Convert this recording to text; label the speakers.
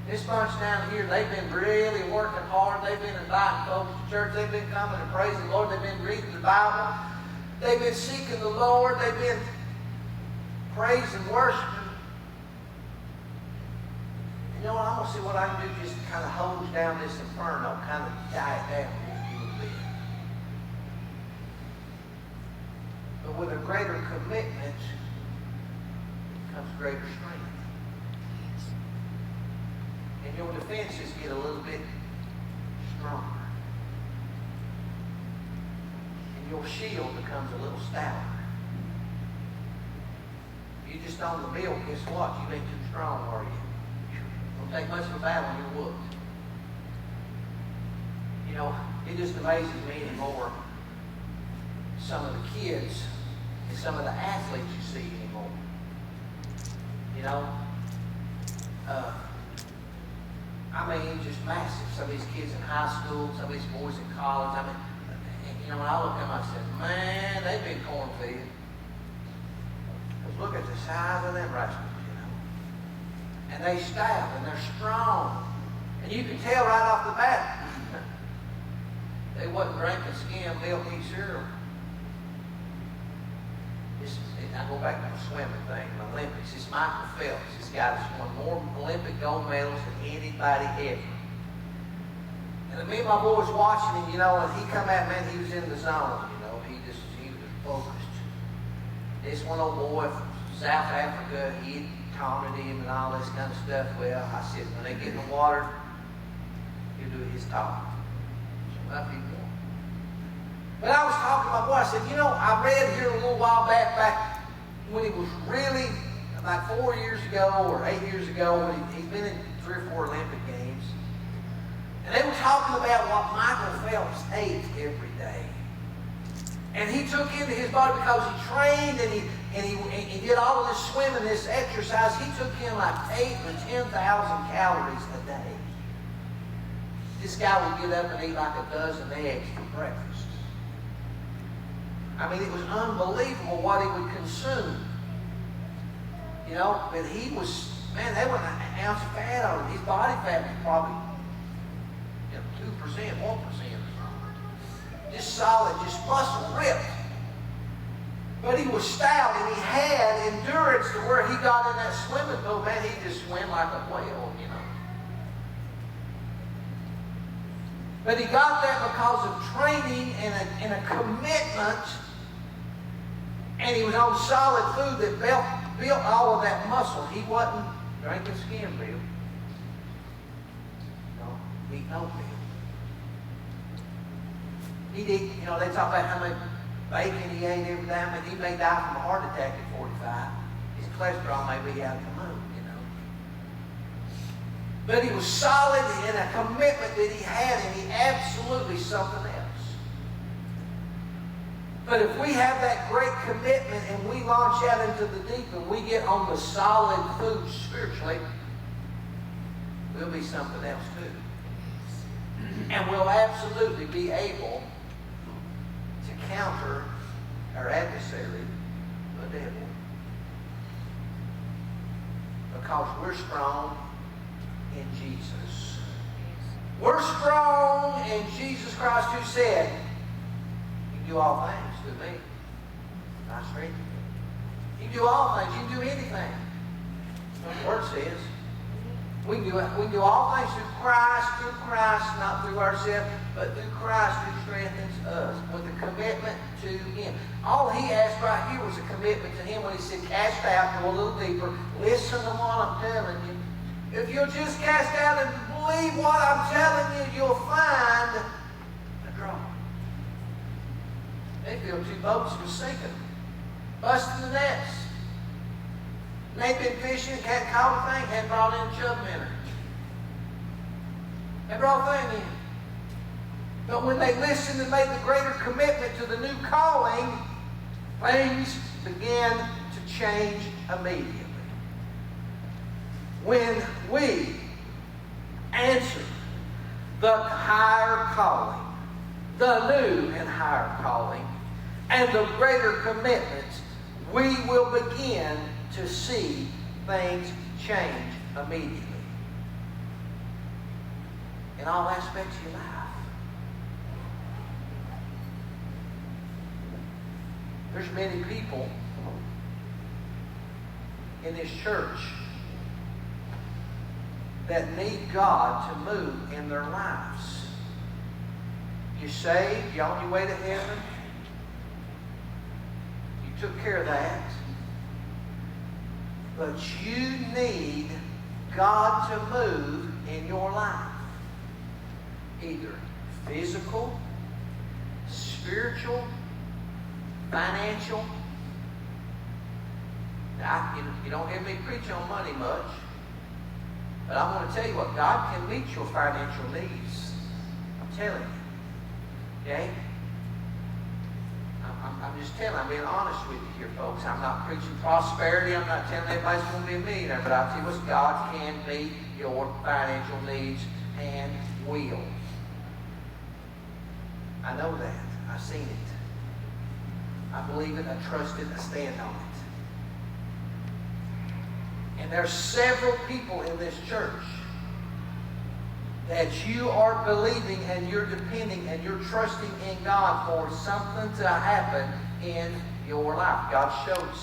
Speaker 1: This bunch down here, they've been really working hard. They've been inviting folks to church. They've been coming and praising the Lord. They've been reading the Bible. They've been seeking the Lord. They've been praising, worshiping. You know what? I'm going to see what I can do just to kind of hose down this inferno, kind of die it down just a little bit. But with a greater commitment comes greater strength. And your defenses get a little bit stronger. And your shield becomes a little stouter. If you just on the milk, guess what? You ain't too strong, are you? Don't take much of a battle, you're whooped. You know, it just amazes me anymore, some of the kids and some of the athletes you see anymore. You know, I mean, just massive. Some of these kids in high school, some of these boys in college. I mean, you know, when I look at them, I said, man, they've been corn-fed. Because look at the size of them rascals, you know. And they stout, and they're strong. And you can tell right off the bat, they wasn't drinking skim milk and cereal. I go back to the swimming thing, the Olympics. It's Michael Phelps. This guy that's won more Olympic gold medals than anybody ever. And me and my boys watching him, you know, and he come out, man, he was in the zone, you know. He was focused. This one old boy from South Africa, he taunted him and all this kind of stuff. Well, I said, when they get in the water, he'll do his talk. So I feel more. But I was talking to my boy, I said, you know, I read here a little while back when he was really, about 4 years ago or 8 years ago, when he's been in 3 or 4 Olympic Games. And they were talking about what Michael Phelps ate every day. And he took into his body because he trained and he did all of this swimming, this exercise. He took in like 8,000 to 10,000 calories a day. This guy would get up and eat like a dozen eggs for breakfast. I mean, it was unbelievable what he would consume. You know, but he was, man, they were an ounce of fat on him. His body fat was probably 2%, 1% or something. Just solid, just muscle ripped. But he was stout and he had endurance to where he got in that swimming pool. Man, he just swam like a whale, you know. But he got that because of training and a commitment. And he was on solid food that built all of that muscle. He wasn't drinking skim milk. No, eating oatmeal. He'd eat, you know, they talk about how much bacon he ate every day. I mean, he may die from a heart attack at 45. His cholesterol may be out of the moon, you know. But he was solid in a commitment that he had, and he absolutely something else. But if we have that great commitment and we launch out into the deep and we get on the solid food spiritually, we'll be something else too. And we'll absolutely be able to counter our adversary, the devil. Because we're strong in Jesus. We're strong in Jesus Christ, who said, you can do all things through me. I strengthen you. You can do all things. You can do anything. What the Word says. We can do all things through Christ, not through ourselves, but through Christ who strengthens us with a commitment to Him. All He asked right here was a commitment to Him when He said, cast out, go a little deeper, listen to what I'm telling you. If you'll just cast out and believe what I'm telling you, you'll find a draw. They filled 2 boats and was sinking, busting the nets. And they'd been fishing, hadn't caught a thing, hadn't brought in a chub minnow. They brought a thing in. But when they listened and made the greater commitment to the new calling, things began to change immediately. When we answer the higher calling, the new and higher calling, and the greater commitments, we will begin to see things change immediately. in all aspects of your life. There's many people in this church that need God to move in their lives. You're saved, you're on your way to heaven. You took care of that. But you need God to move in your life. Either physical, spiritual, financial. Now, you don't hear me preach on money much, but I want to tell you what, God can meet your financial needs. I'm telling you. Okay? I'm just telling you, I'm being honest with you here, folks. I'm not preaching prosperity. I'm not telling everybody's going to be a millionaire, but I'll tell you what, God can meet your financial needs and will. I know that. I've seen it. I believe it, I trust it, I stand on it. And there's several people in this church that you are believing and you're depending and you're trusting in God for something to happen in your life. God showed